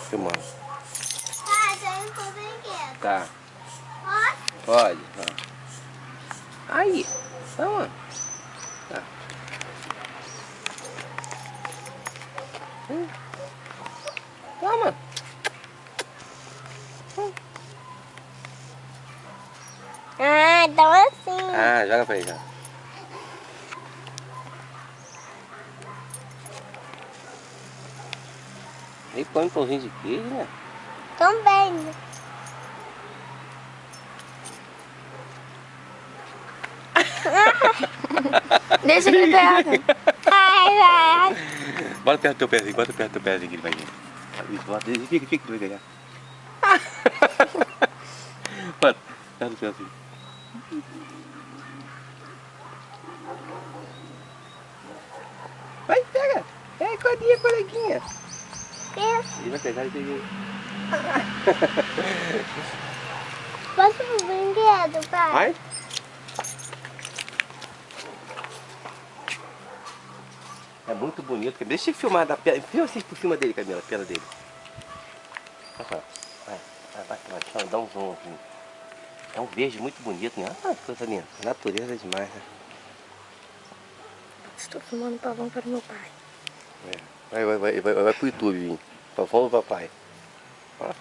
filmando. Pai, tá indo pro brinquedo. Tá. Pode? Pode. Aí. Toma. Tá. Toma. Ah, então assim. Ah, joga pra aí já. E põe um pãozinho de queijo, né? Também. Deixa que ele pega. Ai, ai. Bota perto do teu pezinho, bota perto do teu pezinho que ele vai vir. Isso, bota, fica que ele vai ganhar. Bota, perto do pezinho. Vai, pega! É, colinha, coleguinha. Isso. Ele vai pegar e peguei. Posso pro brinquedo, pai? Vai? É muito bonito. Deixa eu filmar da perna. Filma assim por cima dele, Camila, a perna dele. Vai, dá um zoom aqui. É um verde muito bonito, né? Ah, coisa linda. Natureza é demais, né? Estou filmando o pavão para o meu pai. Vai pro YouTube, Vinho. Pavão do papai. Ó.